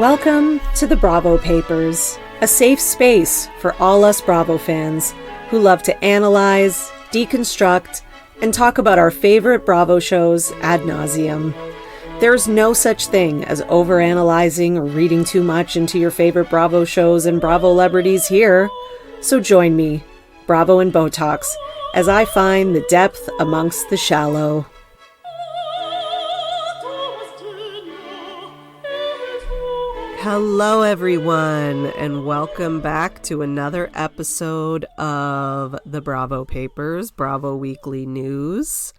Welcome to the Bravo Papers, a safe space for all us Bravo fans who love to analyze, deconstruct, and talk about our favorite Bravo shows ad nauseum. There's no such thing as overanalyzing or reading too much into your favorite Bravo shows and Bravo-lebrities here. So join me, Bravo and Botox, as I find the depth amongst the shallow. Hello, everyone, and welcome back to another episode of the Bravo Papers, Bravo Weekly News.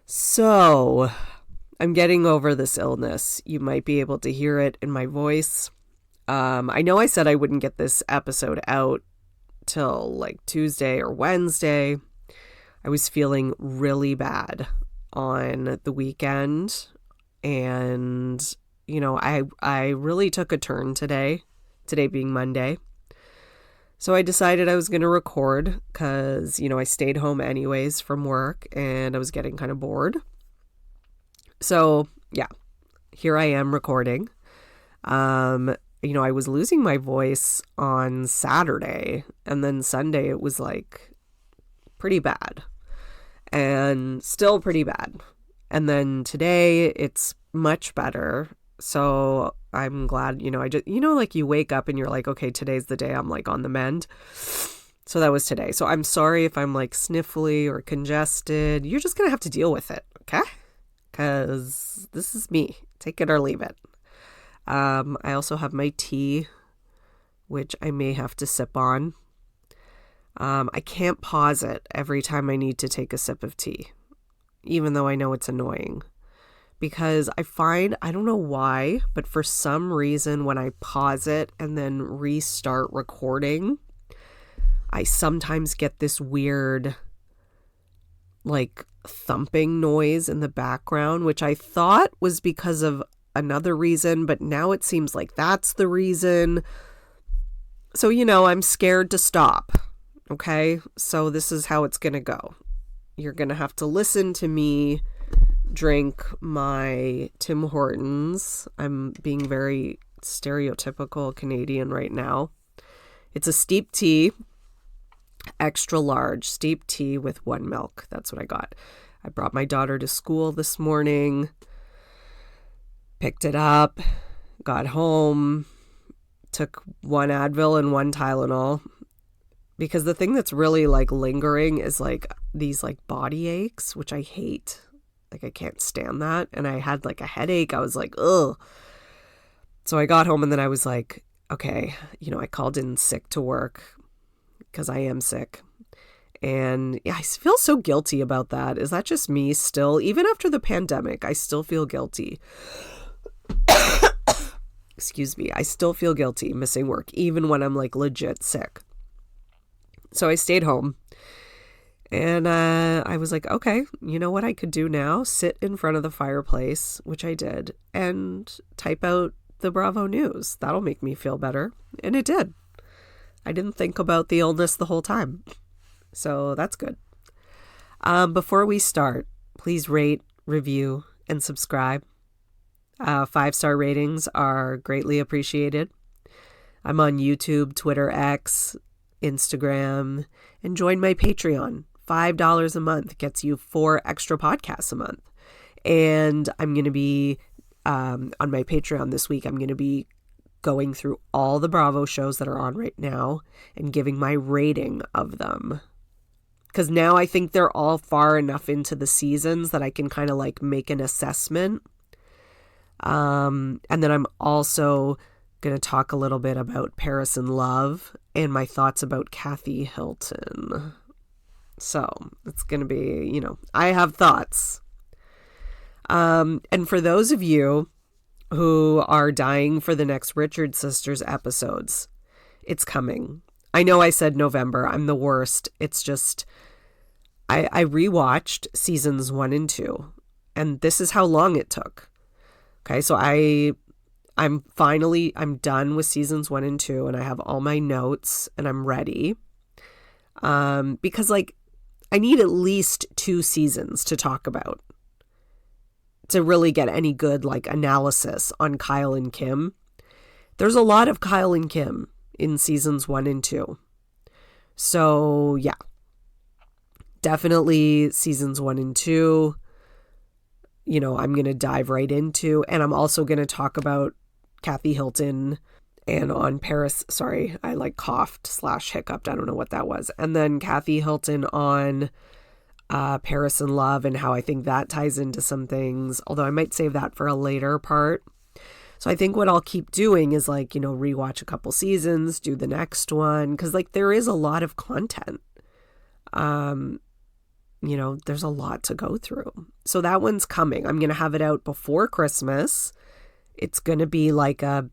So, I'm getting over this illness. You might be able to hear it in my voice. I know I said I wouldn't get this episode out till like Tuesday or Wednesday. I was feeling really bad on the weekend, and you know, I really took a turn today being Monday. So I decided I was going to record because, you know, I stayed home anyways from work and I was getting kind of bored. So, yeah, here I am recording. You know, I was losing my voice on Saturday, and then Sunday it was like pretty bad and still pretty bad. And then today it's much better. So I'm glad, you know, like you wake up and you're like, okay, today's the day I'm like on the mend. So that was today. So I'm sorry if I'm like sniffly or congested. You're just going to have to deal with it. Okay. Cause this is me. Take it or leave it. I also have my tea, which I may have to sip on. I can't pause it every time I need to take a sip of tea, even though I know it's annoying. Because I find, I don't know why, but for some reason when I pause it and then restart recording, I sometimes get this weird, like, thumping noise in the background, which I thought was because of another reason, but now it seems like that's the reason. So, you know, I'm scared to stop, okay? So this is how it's going to go. You're going to have to listen to me drink my Tim Hortons. I'm being very stereotypical Canadian right now. It's a steep tea, extra large steep tea with 1 milk. That's what I got. I brought my daughter to school this morning, picked it up, got home, took 1 Advil and 1 Tylenol. Because the thing that's really like lingering is like these like body aches, which I hate. Like, I can't stand that. And I had like a headache. I was like, ugh. So I got home and then I was like, okay, you know, I called in sick to work because I am sick. And yeah, I feel so guilty about that. Is that just me still? Even after the pandemic, I still feel guilty. Excuse me. I still feel guilty missing work, even when I'm like legit sick. So I stayed home. And I was like, okay, you know what I could do now? Sit in front of the fireplace, which I did, and type out the Bravo news. That'll make me feel better. And it did. I didn't think about the illness the whole time. So that's good. Before we start, please rate, review, and subscribe. 5-star ratings are greatly appreciated. I'm on YouTube, Twitter, X, Instagram, and join my Patreon. $5 a month gets you 4 extra podcasts a month. And I'm going to be, on my Patreon this week, I'm going to be going through all the Bravo shows that are on right now and giving my rating of them. Because now I think they're all far enough into the seasons that I can kind of like make an assessment. And then I'm also going to talk a little bit about Paris in Love and my thoughts about Kathy Hilton. So it's going to be, you know, I have thoughts. And for those of you who are dying for the next Richard Sisters episodes, it's coming. I know I said November. I'm the worst. It's just, I rewatched seasons 1 and 2, and this is how long it took. Okay. So I'm done with seasons 1 and 2, and I have all my notes and I'm ready. Because like, I need at least 2 seasons to talk about to really get any good like analysis on Kyle and Kim. there's a lot of Kyle and Kim in seasons 1 and 2. So yeah, definitely seasons 1 and 2, I'm going to dive right into, and I'm also going to talk about Kathy Hilton and on Paris. Sorry, I coughed / hiccuped. I don't know what that was. And then Kathy Hilton on Paris in Love and how I think that ties into some things, although I might save that for a later part. So I think what I'll keep doing is rewatch a couple seasons, do the next one, because there is a lot of content. There's a lot to go through. So that one's coming. I'm going to have it out before Christmas. It's going to be a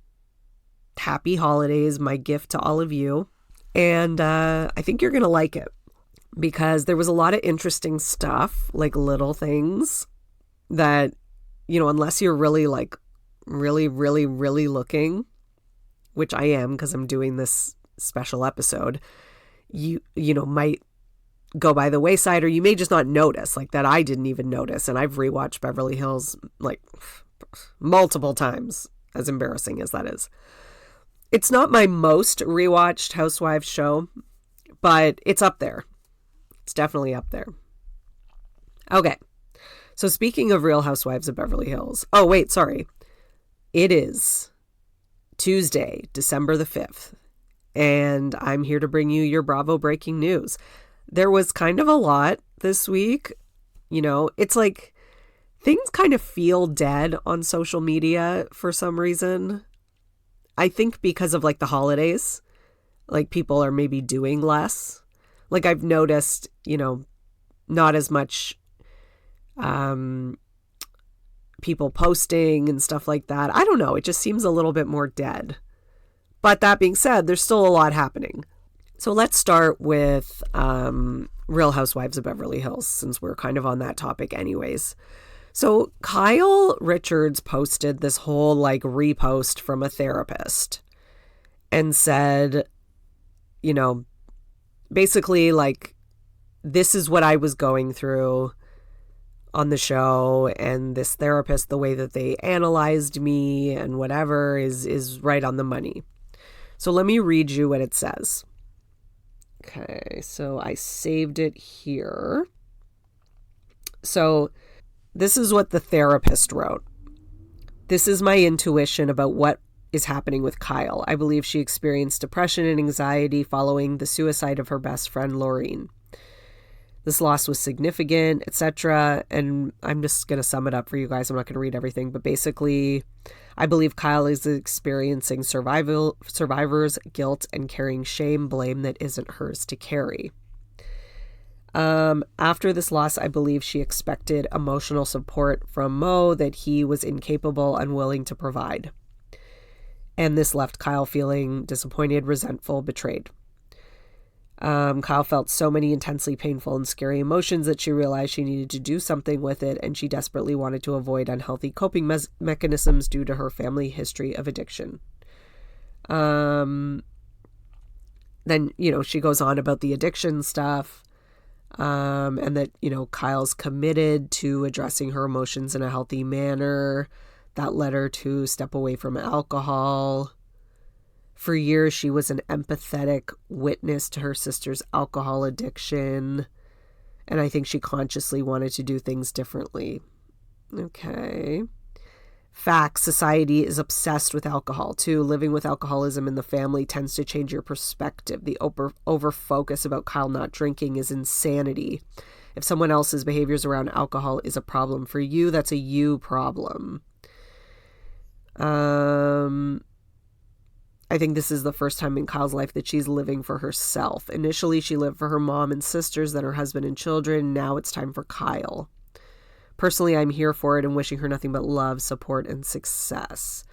happy holidays, my gift to all of you. And I think you're going to like it because there was a lot of interesting stuff, little things that, unless you're really really, really, really looking, which I am because I'm doing this special episode, you might go by the wayside, or you may just not notice that I didn't even notice. And I've rewatched Beverly Hills multiple times, as embarrassing as that is. It's not my most rewatched Housewives show, but it's up there. It's definitely up there. Okay. So speaking of Real Housewives of Beverly Hills. Oh, wait, sorry. It is Tuesday, December the 5th, and I'm here to bring you your Bravo breaking news. There was kind of a lot this week. It's things kind of feel dead on social media for some reason. I think because of the holidays, people are maybe doing less. I've noticed, not as much people posting and stuff like that. I don't know. It just seems a little bit more dead. But that being said, there's still a lot happening. So let's start with Real Housewives of Beverly Hills, since we're kind of on that topic anyways. So Kyle Richards posted this whole repost from a therapist and said, basically this is what I was going through on the show, and this therapist, the way that they analyzed me and whatever is right on the money. So let me read you what it says. Okay, so I saved it here. So this is what the therapist wrote. This is my intuition about what is happening with Kyle. I believe she experienced depression and anxiety following the suicide of her best friend, Laureen. This loss was significant, etc. And I'm just going to sum it up for you guys. I'm not going to read everything, but basically, I believe Kyle is experiencing survivor's guilt and carrying shame, blame that isn't hers to carry. After this loss, I believe she expected emotional support from Mo that he was incapable, unwilling to provide. And this left Kyle feeling disappointed, resentful, betrayed. Kyle felt so many intensely painful and scary emotions that she realized she needed to do something with it, and she desperately wanted to avoid unhealthy coping mechanisms due to her family history of addiction. Then, she goes on about the addiction stuff, and that, Kyle's committed to addressing her emotions in a healthy manner. That led her to step away from alcohol. For years, she was an empathetic witness to her sister's alcohol addiction, and I think she consciously wanted to do things differently. Okay. Facts. Society is obsessed with alcohol, too. Living with alcoholism in the family tends to change your perspective. The over-focus about Kyle not drinking is insanity. If someone else's behaviors around alcohol is a problem for you, that's a you problem. I think this is the first time in Kyle's life that she's living for herself. Initially, she lived for her mom and sisters, then her husband and children. Now it's time for Kyle. Personally, I'm here for it and wishing her nothing but love, support, and success.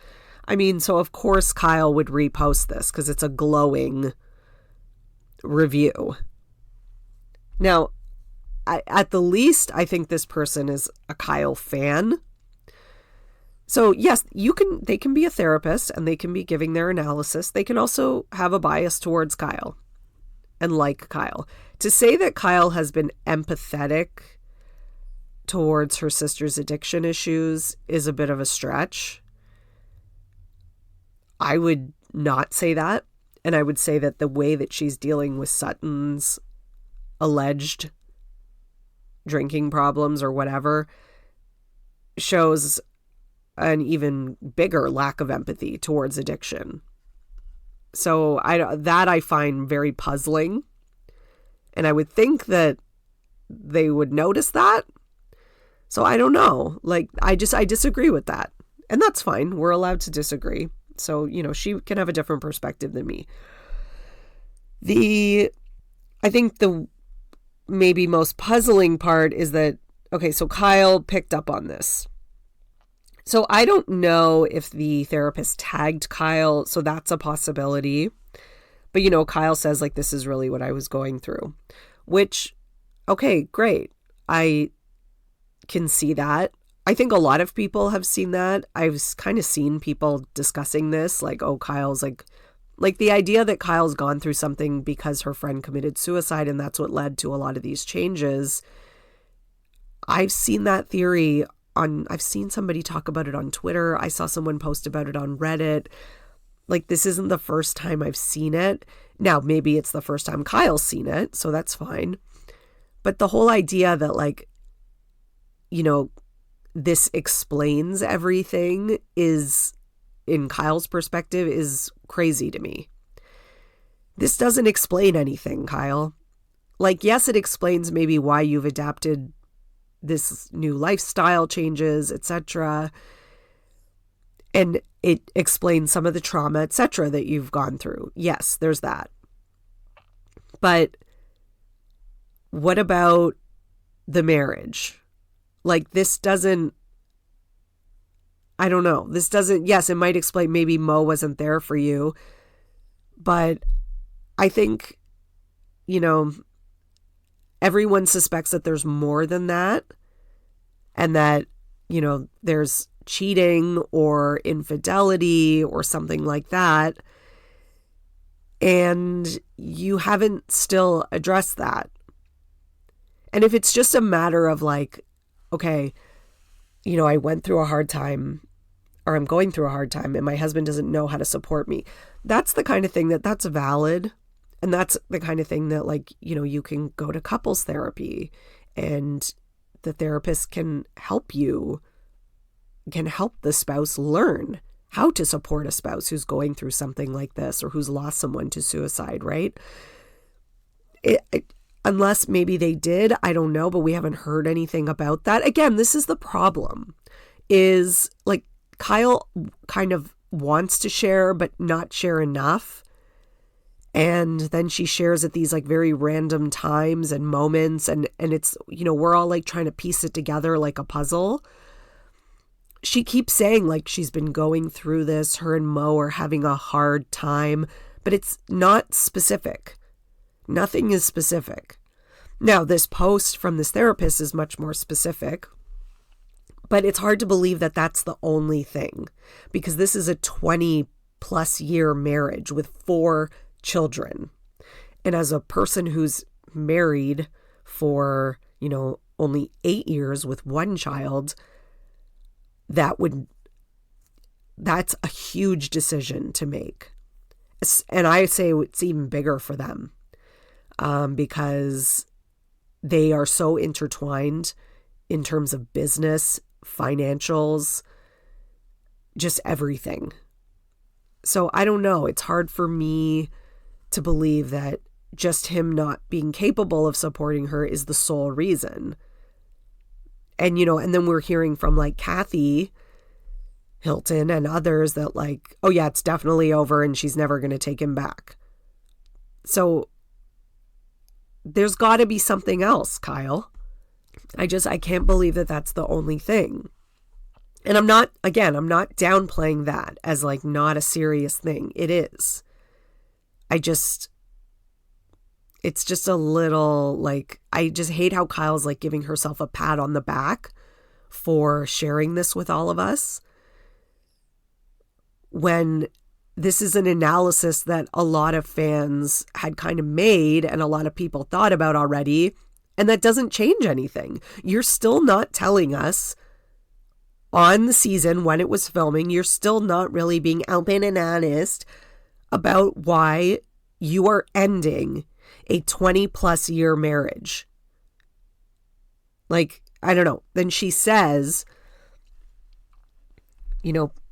I mean, so of course Kyle would repost this because it's a glowing review. Now, at the least, I think this person is a Kyle fan. So yes, they can be a therapist and they can be giving their analysis. They can also have a bias towards Kyle and like Kyle. To say that Kyle has been empathetic towards her sister's addiction issues is a bit of a stretch. I would not say that. And I would say that the way that she's dealing with Sutton's alleged drinking problems or whatever shows an even bigger lack of empathy towards addiction. So I find very puzzling. And I would think that they would notice that. So I don't know. Like, I disagree with that. And that's fine. We're allowed to disagree. So, you know, she can have a different perspective than me. I think the maybe most puzzling part is that, okay, so Kyle picked up on this. So I don't know if the therapist tagged Kyle, so that's a possibility. But, you know, Kyle says, like, this is really what I was going through, which, okay, great. I can see that. I think a lot of people have seen that. I've kind of seen people discussing this, like, oh, Kyle's like the idea that Kyle's gone through something because her friend committed suicide and that's what led to a lot of these changes. I've seen that theory I've seen somebody talk about it on Twitter. I saw someone post about it on Reddit. Like, this isn't the first time I've seen it. Now, maybe it's the first time Kyle's seen it, so that's fine. But the whole idea that, like, you know, this explains everything is, in Kyle's perspective, is crazy to me. This doesn't explain anything, Kyle. Like, yes, it explains maybe why you've adapted this new lifestyle changes, etc. And it explains some of the trauma, etc. that you've gone through. Yes, there's that. But what about the marriage? Like, this doesn't, I don't know. This doesn't, yes, it might explain maybe Mo wasn't there for you. But I think, you know, everyone suspects that there's more than that. And that, you know, there's cheating or infidelity or something like that. And you haven't still addressed that. And if it's just a matter of like, okay, you know, I went through a hard time, or I'm going through a hard time and my husband doesn't know how to support me. That's the kind of thing that's valid. And that's the kind of thing that, like, you know, you can go to couples therapy and the therapist can help you, can help the spouse learn how to support a spouse who's going through something like this or who's lost someone to suicide, right? Unless maybe they did, I don't know, but we haven't heard anything about that. Again, this is the problem, is like Kyle kind of wants to share, but not share enough. And then she shares at these like very random times and moments. And it's, you know, we're all like trying to piece it together like a puzzle. She keeps saying like she's been going through this, her and Mo are having a hard time, but it's not specific. Nothing is specific. Now, this post from this therapist is much more specific, but it's hard to believe that that's the only thing, because this is a 20+ year marriage with 4 children. And as a person who's married for, you know, only 8 years with 1 child, that's a huge decision to make. And I say it's even bigger for them, because they are so intertwined in terms of business, financials, just everything. So I don't know. It's hard for me to believe that just him not being capable of supporting her is the sole reason. And, you know, and then we're hearing from like Kathy Hilton and others that like, oh yeah, it's definitely over and she's never going to take him back. So there's got to be something else, Kyle. I can't believe that that's the only thing. And I'm not downplaying that as like not a serious thing. It is. It's just a little like, I just hate how Kyle's like giving herself a pat on the back for sharing this with all of us, when this is an analysis that a lot of fans had kind of made and a lot of people thought about already, and that doesn't change anything. You're still not telling us on the season when it was filming, you're still not really being open and honest about why you are ending a 20+ year marriage. Like, I don't know. Then she says,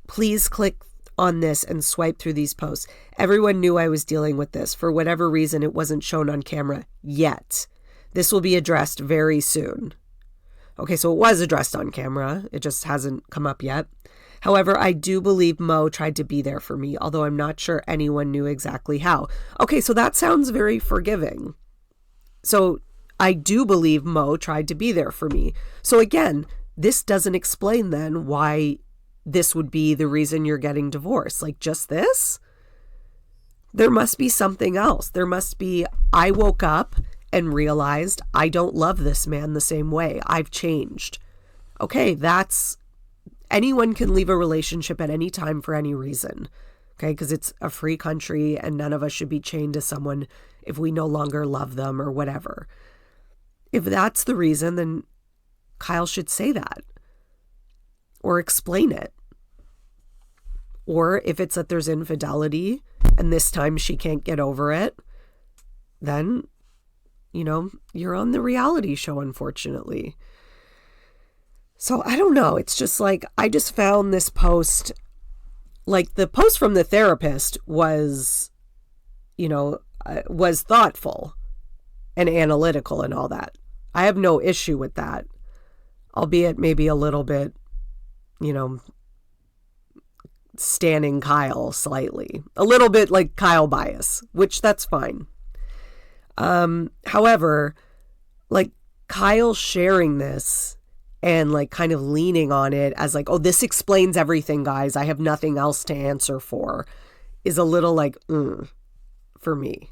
please click on this and swipe through these posts. Everyone knew I was dealing with this. For whatever reason, it wasn't shown on camera yet. This will be addressed very soon. Okay, so it was addressed on camera. It just hasn't come up yet. However, I do believe Mo tried to be there for me, although I'm not sure anyone knew exactly how. Okay, so that sounds very forgiving. So I do believe Mo tried to be there for me. So again, this doesn't explain then why this would be the reason you're getting divorced. Like, just this? There must be something else. There must be, I woke up and realized I don't love this man the same way. I've changed. Okay, anyone can leave a relationship at any time for any reason. Okay, because it's a free country and none of us should be chained to someone if we no longer love them or whatever. If that's the reason, then Kyle should say that or explain it. Or if it's that there's infidelity and this time she can't get over it, then, you're on the reality show, unfortunately. So I don't know. It's just like, I just found this post, like the post from the therapist was, was thoughtful and analytical and all that. I have no issue with that, albeit maybe a little bit, standing Kyle slightly, a little bit like Kyle bias, which that's fine. However, like Kyle sharing this and like kind of leaning on it as like, oh, this explains everything, guys, I have nothing else to answer for, is a little like, for me.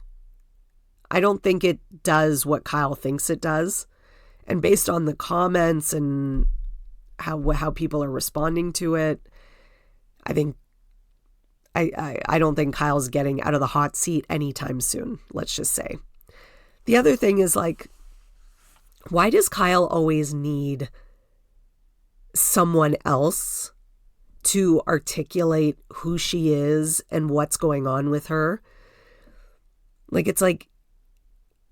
I don't think it does what Kyle thinks it does. And based on the comments and how people are responding to it, I think I don't think Kyle's getting out of the hot seat anytime soon, let's just say. The other thing is, like, why does Kyle always need someone else to articulate who she is and what's going on with her? Like, it's like,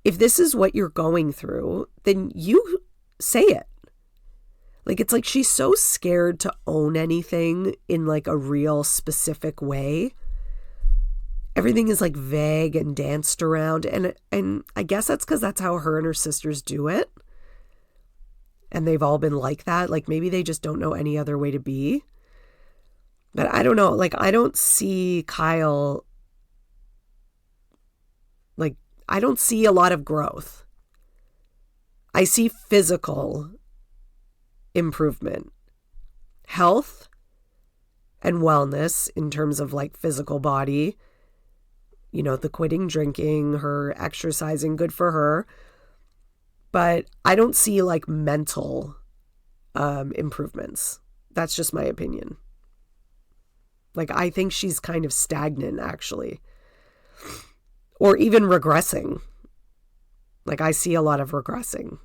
if this is what you're going through, then you say it. Like, it's like she's so scared to own anything in like a real specific way. Everything is like vague and danced around. And I guess that's because that's how her and her sisters do it. And they've all been like that. Like, maybe they just don't know any other way to be. But I don't know. Like, I don't see Kyle, like, I don't see a lot of growth. I see physical improvement, health and wellness in terms of like physical body, the quitting drinking, her exercising, good for her. But I don't see like mental improvements. That's just my opinion. Like, I think she's kind of stagnant, actually, or even regressing. Like, I see a lot of regressing.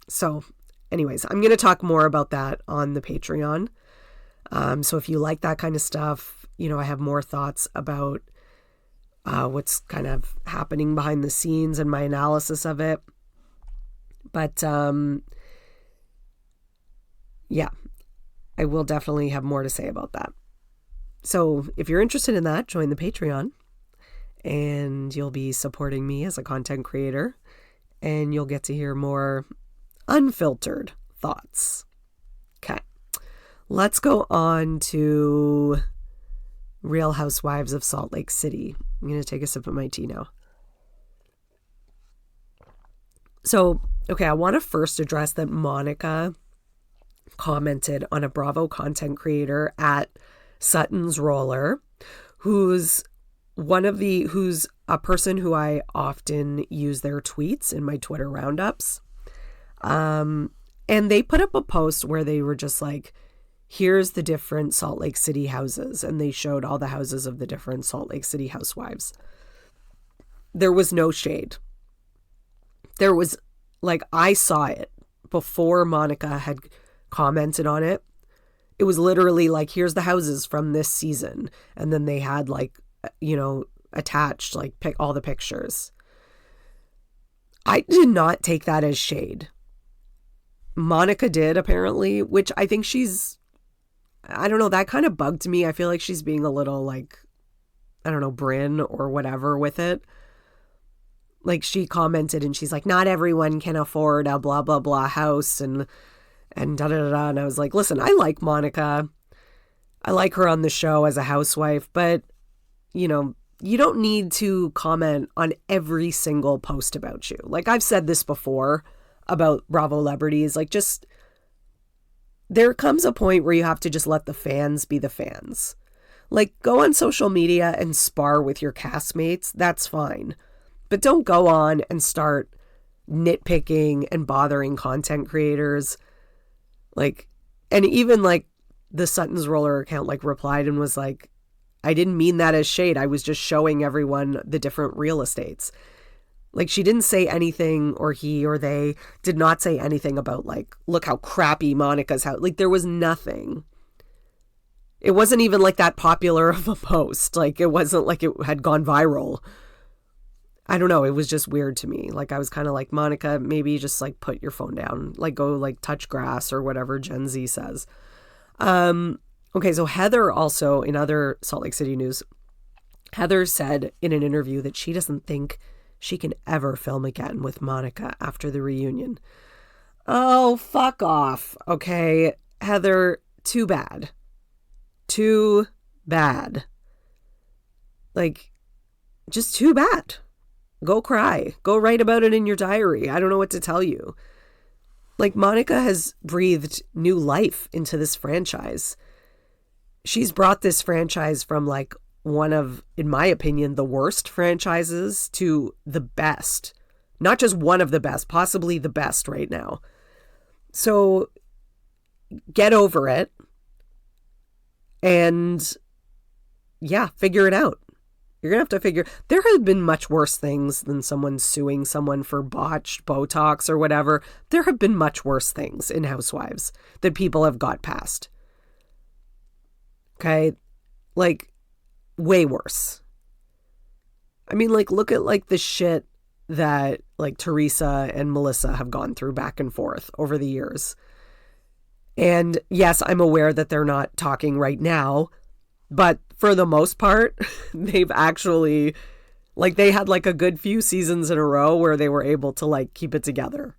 So anyways, I'm going to talk more about that on the Patreon. So if you like that kind of stuff, I have more thoughts about what's kind of happening behind the scenes and my analysis of it. But yeah, I will definitely have more to say about that. So if you're interested in that, join the Patreon and you'll be supporting me as a content creator and you'll get to hear more unfiltered thoughts. Okay, let's go on to Real Housewives of Salt Lake City. I'm going to take a sip of my tea now. So, okay, I want to first address that Monica commented on a Bravo content creator at Sutton's Roller, who's a person who I often use their tweets in my Twitter roundups. And they put up a post where they were just like, here's the different Salt Lake City houses. And they showed all the houses of the different Salt Lake City housewives. There was no shade. There was, like, I saw it before Monica had commented on it. It was literally like, here's the houses from this season. And then they had like attached, like all the pictures. I did not take that as shade. Monica did, apparently, which I think I don't know, that kind of bugged me. I feel like she's being a little like, I don't know, Bryn or whatever with it. Like, she commented and she's like, not everyone can afford a blah, blah, blah house and da, da, da, da. And I was like, listen, I like Monica. I like her on the show as a housewife, but, you don't need to comment on every single post about you. Like, I've said this before about Bravo Celebrities. Like, just, there comes a point where you have to just let the fans be the fans. Like, go on social media and spar with your castmates. That's fine. But don't go on and start nitpicking and bothering content creators. Like, and even like the Sutton's Roller account like replied and was like, I didn't mean that as shade. I was just showing everyone the different real estates. Like, she didn't say anything, or he or they did not say anything about like, look how crappy Monica's house. Like, there was nothing. It wasn't even like that popular of a post. Like, it wasn't like it had gone viral. I don't know. It was just weird to me. Like, I was kind of like, Monica, maybe just like put your phone down, like go like touch grass or whatever Gen Z says. Okay. So Heather also, in other Salt Lake City news, Heather said in an interview that she doesn't think she can ever film again with Monica after the reunion. Oh, fuck off. Okay. Heather, too bad. Too bad. Like, just too bad. Go cry. Go write about it in your diary. I don't know what to tell you. Like, Monica has breathed new life into this franchise. She's brought this franchise from like one of, in my opinion, the worst franchises to the best. Not just one of the best, possibly the best right now. So get over it. And yeah, figure it out. You're going to have to figure, there have been much worse things than someone suing someone for botched Botox or whatever. There have been much worse things in Housewives that people have got past. Okay? Like, way worse. I mean, like, look at like the shit that like Teresa and Melissa have gone through back and forth over the years. And yes, I'm aware that they're not talking right now, but for the most part, they've actually, like, they had like a good few seasons in a row where they were able to like keep it together.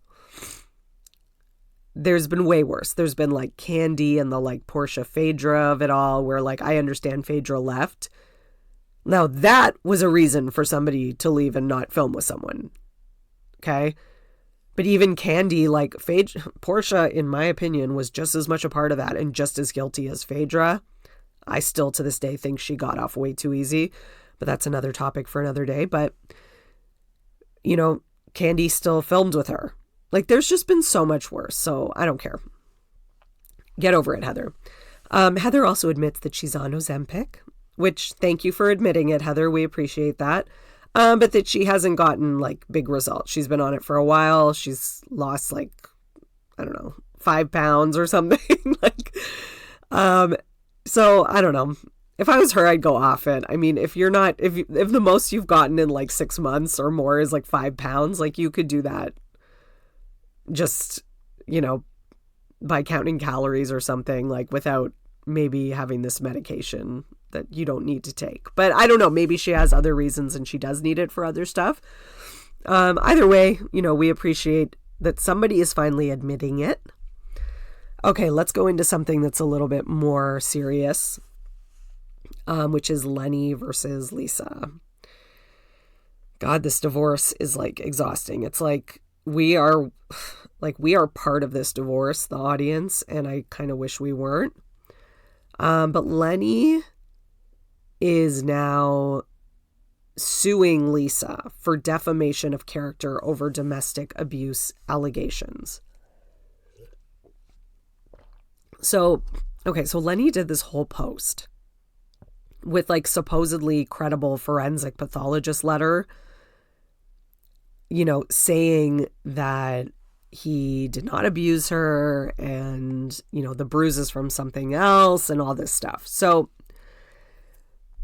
There's been way worse. There's been like Candy and the like Portia Phaedra of it all, where like I understand Phaedra left. Now that was a reason for somebody to leave and not film with someone. Okay. But even Candy, like Portia, in my opinion, was just as much a part of that and just as guilty as Phaedra. I still to this day think she got off way too easy, but that's another topic for another day. But, Candy still filmed with her. Like, there's just been so much worse. So I don't care. Get over it, Heather. Heather also admits that she's on Ozempic, which, thank you for admitting it, Heather. We appreciate that. But that she hasn't gotten like big results. She's been on it for a while. She's lost like, I don't know, 5 pounds or something. So I don't know. If I was her, I'd go off it. I mean, if the most you've gotten in like 6 months or more is like 5 pounds, like you could do that just, by counting calories or something, like without maybe having this medication that you don't need to take. But I don't know, maybe she has other reasons and she does need it for other stuff. Either way, we appreciate that somebody is finally admitting it. Okay, let's go into something that's a little bit more serious, which is Lenny versus Lisa. God, this divorce is like exhausting. It's like we are part of this divorce, the audience, and I kind of wish we weren't. But Lenny is now suing Lisa for defamation of character over domestic abuse allegations. So Lenny did this whole post with like supposedly credible forensic pathologist letter, saying that he did not abuse her and, the bruises from something else and all this stuff. So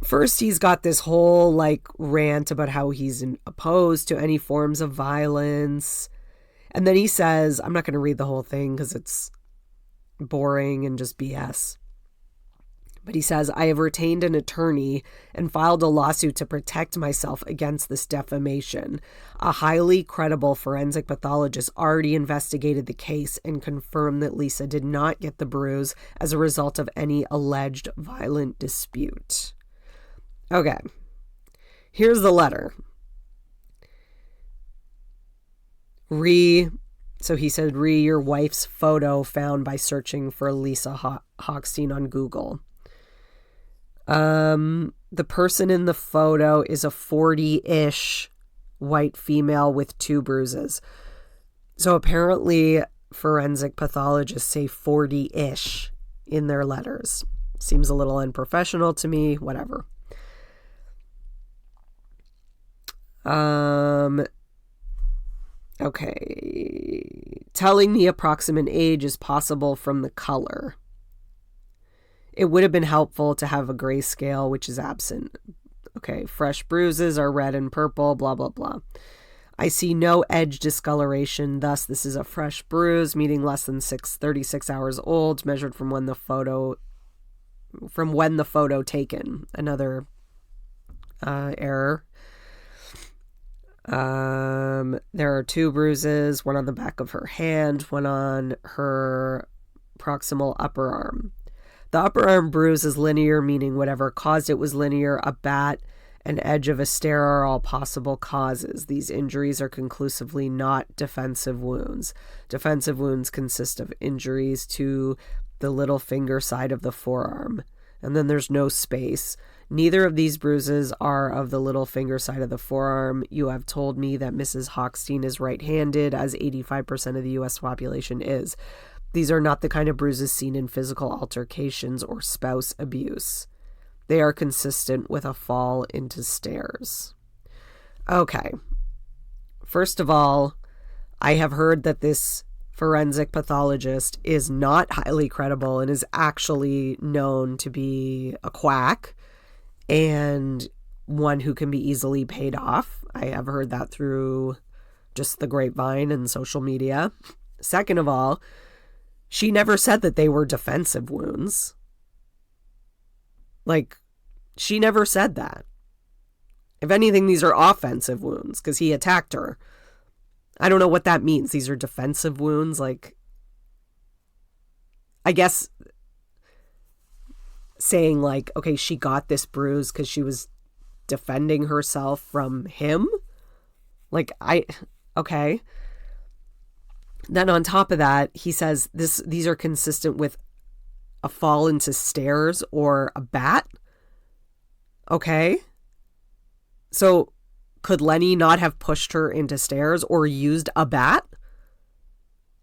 First, he's got this whole like rant about how he's opposed to any forms of violence. And then he says, I'm not going to read the whole thing because it's boring and just BS. But he says, I have retained an attorney and filed a lawsuit to protect myself against this defamation. A highly credible forensic pathologist already investigated the case and confirmed that Lisa did not get the bruise as a result of any alleged violent dispute. Okay, here's the letter. So he said, your wife's photo found by searching for Lisa Hochstein on Google. The person in the photo is a 40-ish white female with 2 bruises. So apparently forensic pathologists say 40-ish in their letters. Seems a little unprofessional to me, whatever. Okay. Telling the approximate age is possible from the color. It would have been helpful to have a grayscale, which is absent. Okay, fresh bruises are red and purple, blah, blah, blah. I see no edge discoloration, thus this is a fresh bruise, meaning less than 36 hours old, measured from when the photo taken. Another error. There are 2 bruises, one on the back of her hand, one on her proximal upper arm. The upper arm bruise is linear, meaning whatever caused it was linear. A bat and edge of a stair are all possible causes. These injuries are conclusively not defensive wounds. Defensive wounds consist of injuries to the little finger side of the forearm. And then there's no space. Neither of these bruises are of the little finger side of the forearm. You have told me that Mrs. Hochstein is right-handed, as 85% of the U.S. population is. These are not the kind of bruises seen in physical altercations or spouse abuse. They are consistent with a fall into stairs. Okay. First of all, I have heard that this forensic pathologist is not highly credible and is actually known to be a quack and one who can be easily paid off. I have heard that through just the grapevine and social media. Second of all, she never said that they were defensive wounds. Like, she never said that. If anything, these are offensive wounds because he attacked her. I don't know what that means. These are defensive wounds. Like, I guess saying like, okay, she got this bruise because she was defending herself from him. Like, okay. Then on top of that, he says these are consistent with a fall into stairs or a bat. Okay. So could Lenny not have pushed her into stairs or used a bat?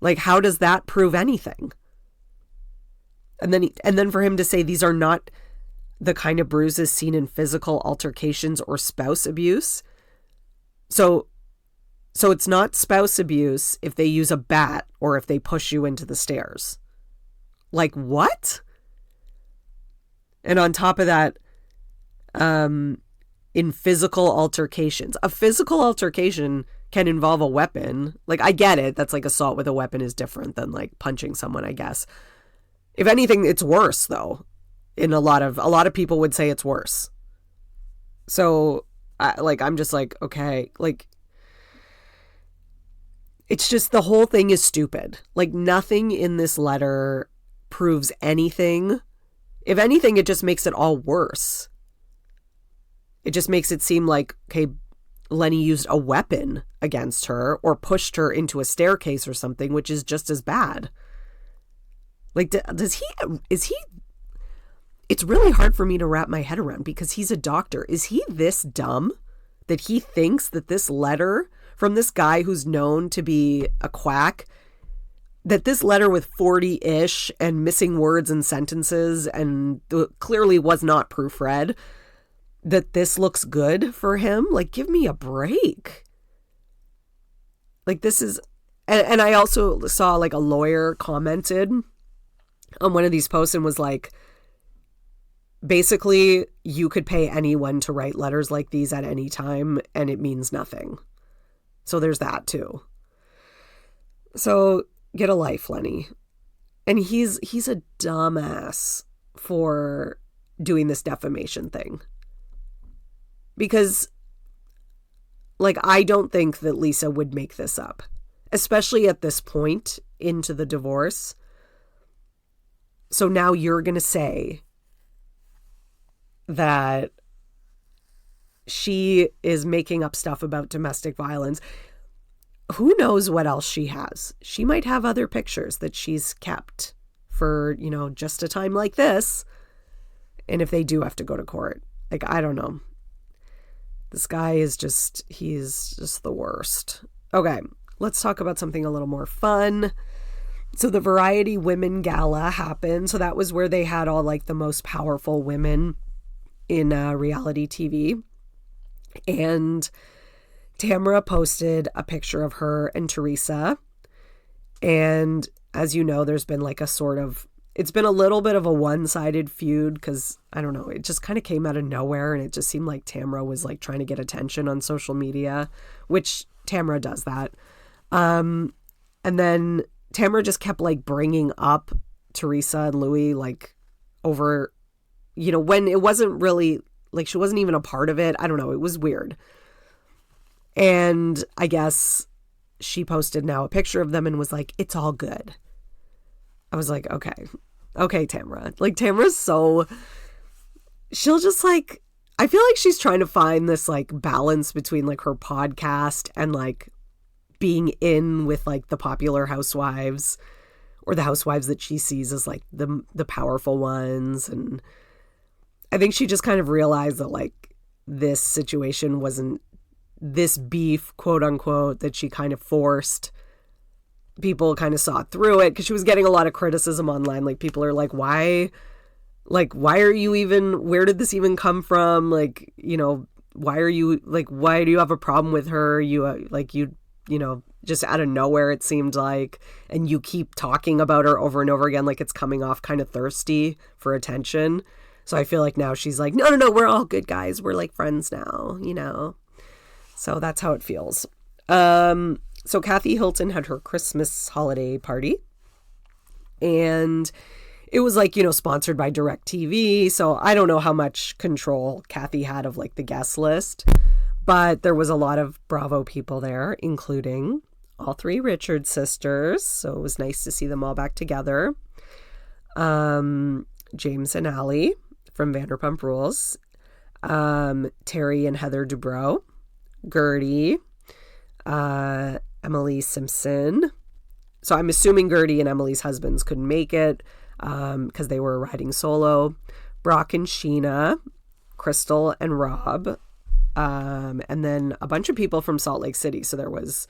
Like, how does that prove anything? And then for him to say these are not the kind of bruises seen in physical altercations or spouse abuse. So it's not spouse abuse if they use a bat or if they push you into the stairs. Like, what? And on top of that, in physical altercations, a physical altercation can involve a weapon. Like, I get it. That's like assault with a weapon is different than like punching someone, I guess. If anything, it's worse though. A lot of people would say it's worse. So I'm just like, okay, like, it's just the whole thing is stupid. Like, nothing in this letter proves anything. If anything, it just makes it all worse. It just makes it seem like, okay, Lenny used a weapon against her or pushed her into a staircase or something, which is just as bad. Like, it's really hard for me to wrap my head around because he's a doctor. Is he this dumb that he thinks that this letter from this guy who's known to be a quack, that this letter with 40-ish and missing words and sentences and clearly was not proofread, that this looks good for him? Like, give me a break. Like, this is... And I also saw, like, a lawyer commented on one of these posts and was like, Basically, you could pay anyone to write letters like these at any time, and it means nothing. So there's that too. So get a life, Lenny. And he's a dumbass for doing this defamation thing. Because, like, I don't think that Lisa would make this up, especially at this point into the divorce. So now you're going to say that she is making up stuff about domestic violence. Who knows what else she has? She might have other pictures that she's kept for, you know, just a time like this. And if they do have to go to court, like, I don't know. This guy is he's just the worst. Okay, let's talk about something a little more fun. So the Variety Women Gala happened. So that was where they had all like the most powerful women in reality TV. And Tamra posted a picture of her and Teresa. And as you know, there's been like it's been a little bit of a one-sided feud because, I don't know, it just kind of came out of nowhere, and it just seemed like Tamra was like trying to get attention on social media, which Tamra does that. And then Tamra just kept like bringing up Teresa and Louis like over, you know, when it wasn't really, like, she wasn't even a part of it. I don't know. It was weird. And I guess she posted now a picture of them and was like, it's all good. I was like, okay, Tamra. Like, Tamra's she'll just like, I feel like she's trying to find this like balance between like her podcast and like being in with like the popular housewives, or the housewives that she sees as like the powerful ones. And I think she just kind of realized that like this situation wasn't this beef, quote unquote, that she kind of forced. People kind of saw through it because she was getting a lot of criticism online. Like, people are like, why are you even, where did this even come from? Like, you know, why do you have a problem with her? You know, just out of nowhere, it seemed like, and you keep talking about her over and over again. Like, it's coming off kind of thirsty for attention. So I feel like now she's like, no, we're all good guys. We're like friends now, you know? So that's how it feels. So Kathy Hilton had her Christmas holiday party, and it was like, you know, sponsored by DirecTV. So I don't know how much control Kathy had of like the guest list, but there was a lot of Bravo people there, including all three Richards sisters. So it was nice to see them all back together. James and Allie from Vanderpump Rules, Terry and Heather Dubrow, Gertie, Emily Simpson. So I'm assuming Gertie and Emily's husbands couldn't make it because they were riding solo. Brock and Sheena, Crystal and Rob, and then a bunch of people from Salt Lake City. So there was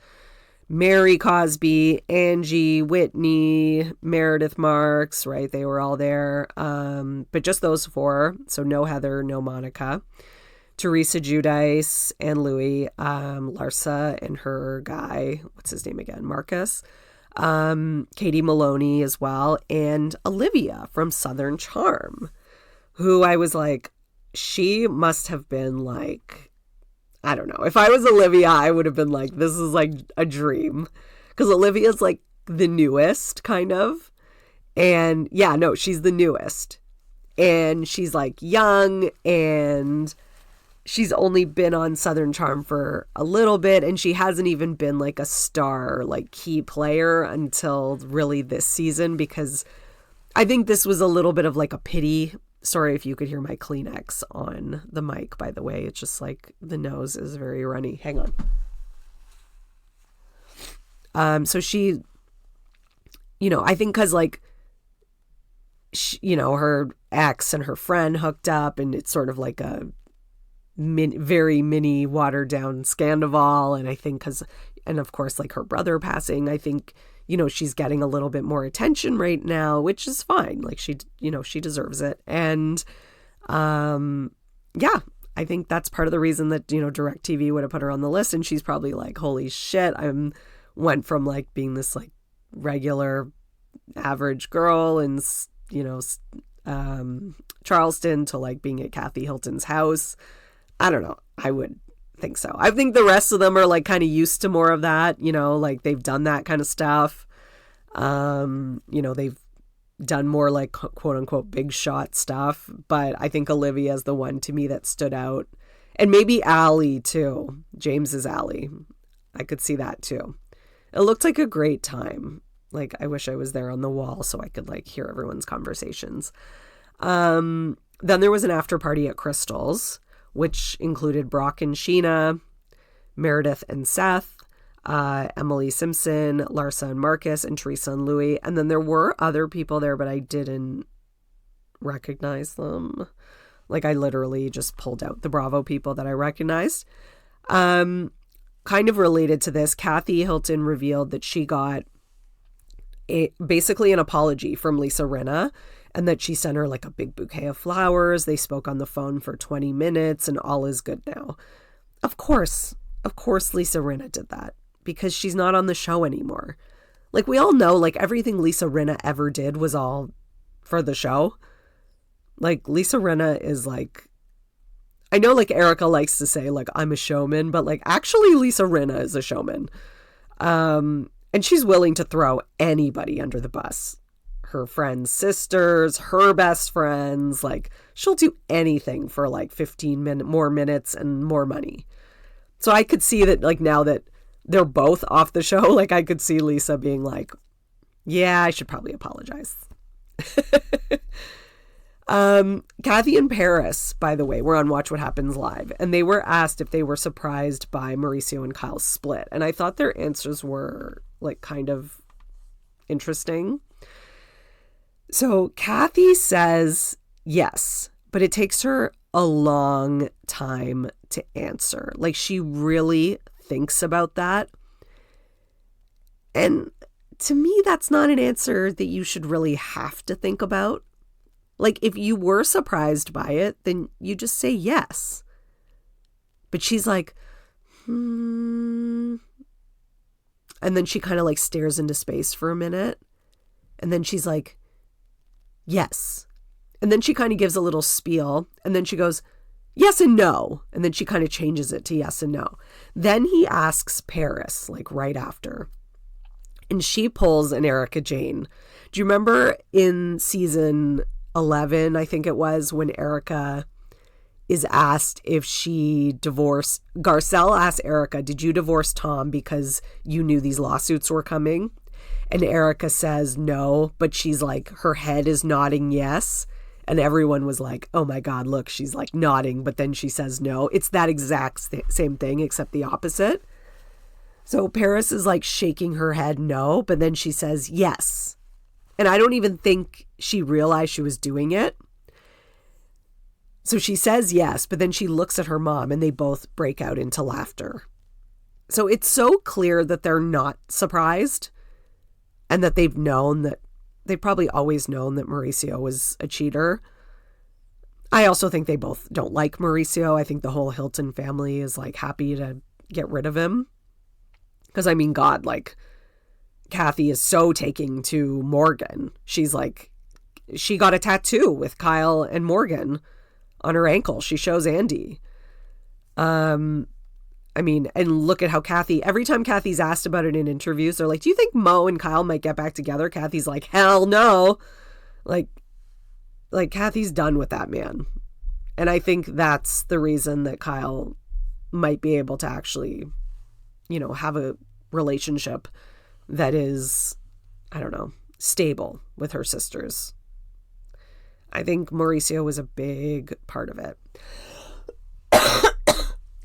Mary Cosby, Angie, Whitney, Meredith Marks, right? They were all there. But just those four. So no Heather, no Monica. Teresa Giudice and Louis, Larsa and her guy, what's his name again? Marcus, Katie Maloney as well, and Olivia from Southern Charm, who I was like, she must have been like, I don't know. If I was Olivia, I would have been like, this is like a dream. Because Olivia's like the newest, kind of. And yeah, no, she's the newest. And she's like young, and she's only been on Southern Charm for a little bit, and she hasn't even been like a star, like key player until really this season, because I think this was a little bit of like a pity. Sorry if you could hear my Kleenex on the mic, by the way. It's just like the nose is very runny. Hang on. So she, you know, I think because like, you know, her ex and her friend hooked up, and it's sort of like a very mini watered down Scandival. And I think and of course, like her brother passing, I think, you know, she's getting a little bit more attention right now, which is fine. Like she deserves it. And, yeah, I think that's part of the reason that, you know, DirecTV would have put her on the list. And she's probably like, holy shit, went from like being this like regular average girl and, you know, Charleston to like being at Kathy Hilton's house. I don't know. I would think so. I think the rest of them are like kind of used to more of that, you know, like they've done that kind of stuff. You know, they've done more like quote unquote big shot stuff. But I think Olivia is the one to me that stood out. And maybe Allie too. James's Allie. I could see that too. It looked like a great time. Like, I wish I was there on the wall so I could like hear everyone's conversations. Then there was an after party at Crystal's, which included Brock and Sheena, Meredith and Seth, Emily Simpson, Larsa and Marcus, and Teresa and Louie. And then there were other people there, but I didn't recognize them. Like, I literally just pulled out the Bravo people that I recognized. Kind of related to this, Kathy Hilton revealed that she got basically an apology from Lisa Rinna, and that she sent her like a big bouquet of flowers. They spoke on the phone for 20 minutes and all is good now. Of course Lisa Rinna did that because she's not on the show anymore. Like, we all know, like, everything Lisa Rinna ever did was all for the show. Like, Lisa Rinna is like, I know like Erica likes to say like, I'm a showman, but like actually Lisa Rinna is a showman. And she's willing to throw anybody under the bus. Her friends' sisters, her best friends, like she'll do anything for like 15 more minutes and more money. So I could see that like now that they're both off the show, like I could see Lisa being like, yeah, I should probably apologize. Kathy and Paris, by the way, were on Watch What Happens Live, and they were asked if they were surprised by Mauricio and Kyle's split. And I thought their answers were like kind of interesting. So Kathy says yes, but it takes her a long time to answer. Like, she really thinks about that. And to me, that's not an answer that you should really have to think about. Like, if you were surprised by it, then you just say yes. But she's like, And then she kind of like stares into space for a minute. And then she's like, yes. And then she kind of gives a little spiel. And then she goes, yes and no. And then she kind of changes it to yes and no. Then he asks Paris, like right after. And she pulls an Erika Jayne. Do you remember in season 11, I think it was, when Erika is asked if she divorced, Garcelle asked Erika, did you divorce Tom because you knew these lawsuits were coming? And Erika says no, but she's like, her head is nodding yes. And everyone was like, oh my God, look, she's like nodding, but then she says no. It's that exact same thing, except the opposite. So Paris is like shaking her head no, but then she says yes. And I don't even think she realized she was doing it. So she says yes, but then she looks at her mom and they both break out into laughter. So it's so clear that they're not surprised and that they've probably always known that Mauricio was a cheater. I also think they both don't like Mauricio. I think the whole Hilton family is like happy to get rid of him. Because I mean, God, like, Kathy is so taking to Morgan. She's like, she got a tattoo with Kyle and Morgan on her ankle. She shows Andy. I mean, and look at how Kathy, every time Kathy's asked about it in interviews, they're like, do you think Mo and Kyle might get back together? Kathy's like, hell no. Like Kathy's done with that man. And I think that's the reason that Kyle might be able to actually, you know, have a relationship that is, I don't know, stable with her sisters. I think Mauricio was a big part of it.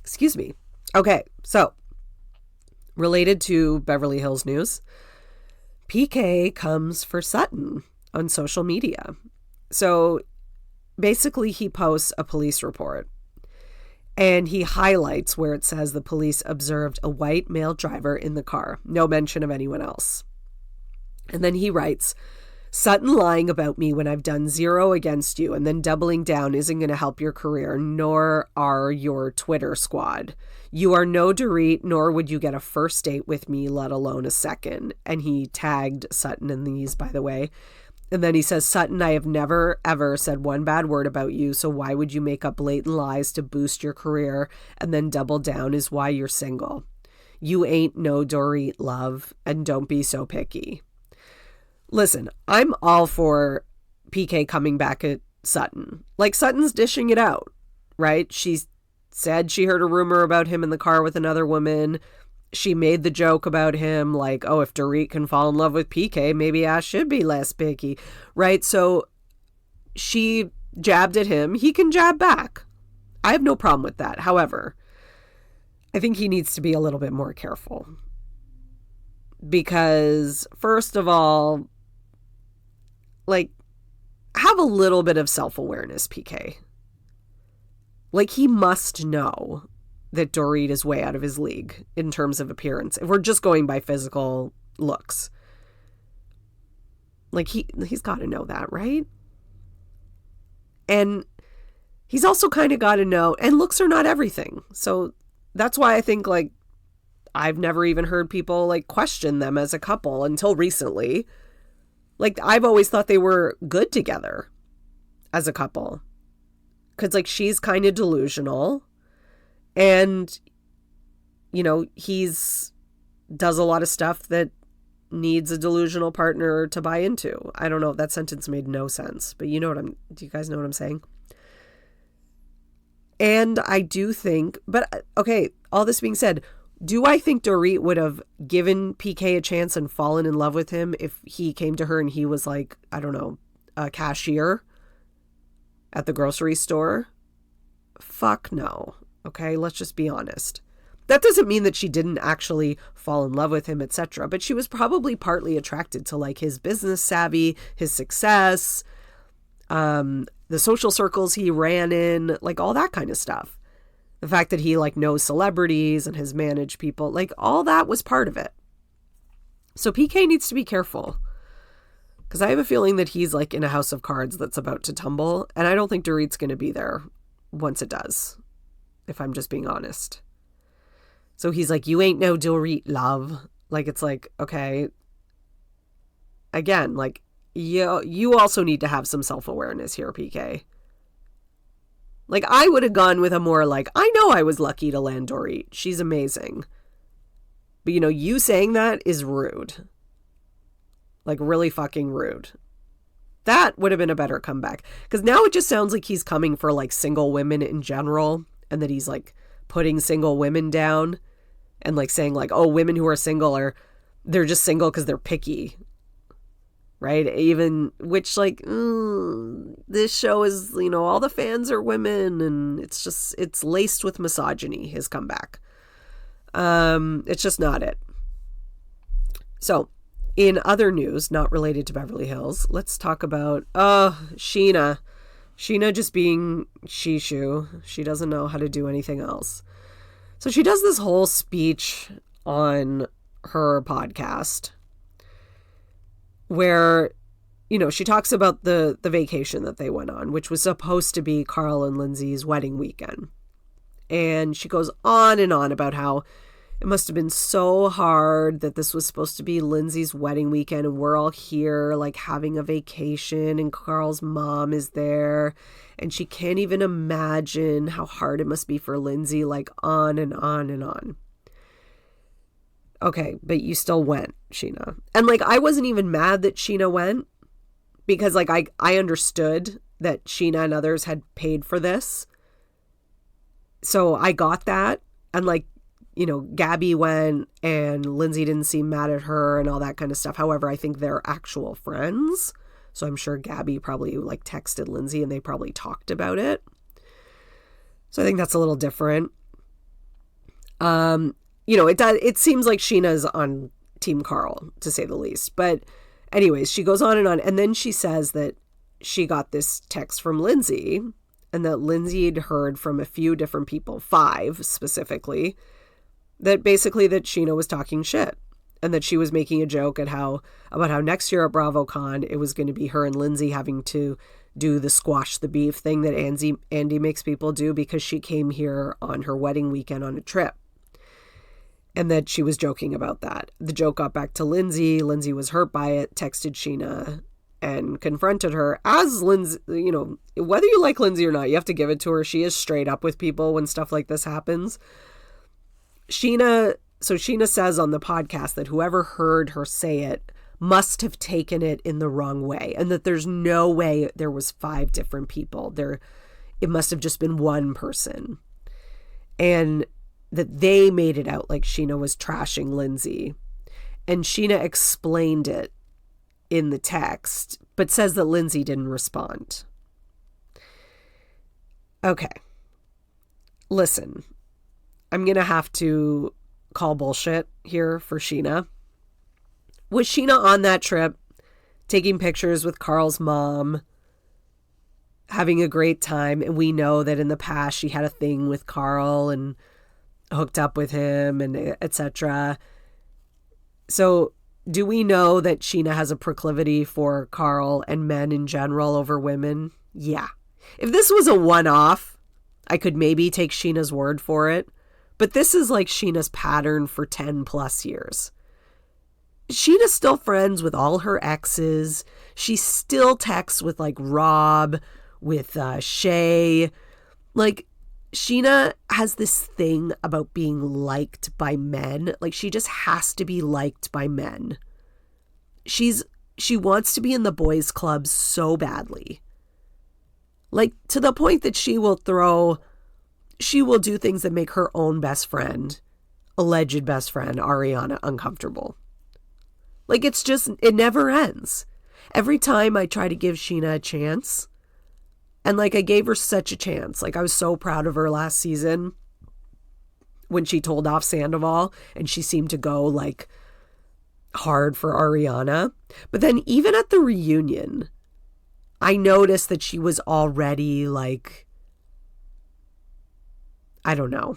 Excuse me. Okay, so related to Beverly Hills news, PK comes for Sutton on social media. So basically he posts a police report and he highlights where it says the police observed a white male driver in the car. No mention of anyone else. And then he writes, Sutton lying about me when I've done zero against you and then doubling down isn't going to help your career, nor are your Twitter squad. You are no Dorit, nor would you get a first date with me, let alone a second. And he tagged Sutton in these, by the way. And then he says, Sutton, I have never, ever said one bad word about you, so why would you make up blatant lies to boost your career and then double down is why you're single. You ain't no Dorit, love, and don't be so picky. Listen, I'm all for PK coming back at Sutton. Like, Sutton's dishing it out, right? She said she heard a rumor about him in the car with another woman. She made the joke about him, like, oh, if Dorit can fall in love with PK, maybe I should be less picky, right? So she jabbed at him. He can jab back. I have no problem with that. However, I think he needs to be a little bit more careful. Because, first of all, like, have a little bit of self-awareness, PK. Like, he must know that Dorit is way out of his league in terms of appearance. If we're just going by physical looks. Like, he's got to know that, right? And he's also kind of got to know, and looks are not everything. So that's why I think, like, I've never even heard people, like, question them as a couple until recently. Like, I've always thought they were good together as a couple. Because, like, she's kind of delusional. And, you know, does a lot of stuff that needs a delusional partner to buy into. I don't know. That sentence made no sense. But do you guys know what I'm saying? And I do think, but okay, all this being said, do I think Dorit would have given PK a chance and fallen in love with him if he came to her and he was like, I don't know, a cashier at the grocery store? Fuck no. Okay, let's just be honest. That doesn't mean that she didn't actually fall in love with him, etc. But she was probably partly attracted to, like, his business savvy, his success, the social circles he ran in, like, all that kind of stuff. The fact that he, like, knows celebrities and has managed people, like, all that was part of it. So PK needs to be careful. Because I have a feeling that he's, like, in a house of cards that's about to tumble. And I don't think Dorit's going to be there once it does, if I'm just being honest. So he's like, you ain't no Dorit, love. Like, it's like, okay. Again, like, you also need to have some self-awareness here, PK. Like, I would have gone with a more, like, I know I was lucky to land Dorit. She's amazing. But, you know, you saying that is rude. Like, really fucking rude. That would have been a better comeback. Because now it just sounds like he's coming for, like, single women in general. And that he's, like, putting single women down. And, like, saying, like, oh, women who are single they're just single because they're picky. Right? Even, which, like, this show is, you know, all the fans are women. And it's laced with misogyny, his comeback. It's just not it. So, in other news, not related to Beverly Hills, let's talk about, Scheana. Scheana just being Shishu. She doesn't know how to do anything else. So she does this whole speech on her podcast where, you know, she talks about the vacation that they went on, which was supposed to be Carl and Lindsay's wedding weekend. And she goes on and on about how it must have been so hard that this was supposed to be Lindsay's wedding weekend and we're all here, like, having a vacation and Carl's mom is there and she can't even imagine how hard it must be for Lindsay, like, on and on and on. Okay, but you still went, Scheana. And, like, I wasn't even mad that Scheana went because, like, I understood that Scheana and others had paid for this. So I got that. And, like, you know, Gabby went and Lindsay didn't seem mad at her and all that kind of stuff. However, I think they're actual friends. So I'm sure Gabby probably, like, texted Lindsay and they probably talked about it. So I think that's a little different. You know, it seems like Scheana's on Team Carl, to say the least. But anyways, she goes on. And then she says that she got this text from Lindsay and that Lindsay had heard from a few different people, 5 specifically, that basically that Scheana was talking shit and that she was making a joke about how next year at BravoCon, it was going to be her and Lindsay having to do the squash the beef thing that Andy makes people do because she came here on her wedding weekend on a trip. And that she was joking about that. The joke got back to Lindsay. Lindsay was hurt by it, texted Scheana and confronted her as Lindsay, whether you like Lindsay or not, you have to give it to her. She is straight up with people when stuff like this happens. Scheana says on the podcast that whoever heard her say it must have taken it in the wrong way, and that there's no way there was 5 different people. It must have just been one person. And that they made it out like Scheana was trashing Lindsay. And Scheana explained it in the text, but says that Lindsay didn't respond. Okay. Listen, I'm going to have to call bullshit here for Scheana. Was Scheana on that trip, taking pictures with Carl's mom, having a great time? And we know that in the past she had a thing with Carl and hooked up with him and etc. So do we know that Scheana has a proclivity for Carl and men in general over women? Yeah. If this was a one-off, I could maybe take Sheena's word for it. But this is like Sheena's pattern for 10 plus years. Sheena's still friends with all her exes. She still texts with like Rob, with Shay. Like, Scheana has this thing about being liked by men. Like, she just has to be liked by men. She wants to be in the boys' club so badly. Like, to the point that she will do things that make her own best friend, alleged best friend, Ariana, uncomfortable. Like, it never ends. Every time I try to give Scheana a chance, and like I gave her such a chance. Like, I was so proud of her last season when she told off Sandoval and she seemed to go like hard for Ariana. But then even at the reunion, I noticed that she was already like, I don't know.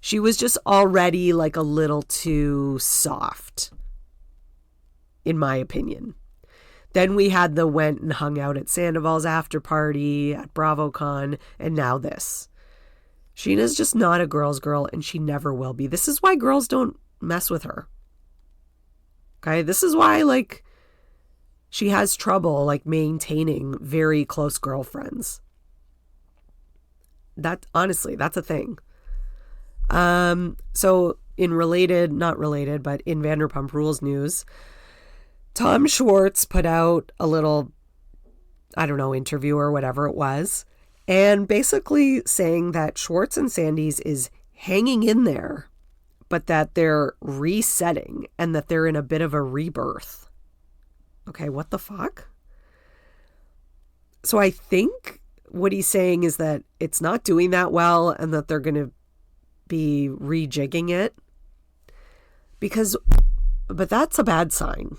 She was just already like a little too soft, in my opinion. Then we had the went and hung out at Sandoval's after party, at BravoCon, and now this. Sheena's just not a girl's girl, and she never will be. This is why girls don't mess with her. Okay? This is why, like, she has trouble, like, maintaining very close girlfriends. Honestly, that's a thing. So, not related, but in Vanderpump Rules news, Tom Schwartz put out a little, interview or whatever it was, and basically saying that Schwartz and Sandy's is hanging in there, but that they're resetting and that they're in a bit of a rebirth. Okay, what the fuck? So I think what he's saying is that it's not doing that well and that they're going to be rejigging it. But that's a bad sign.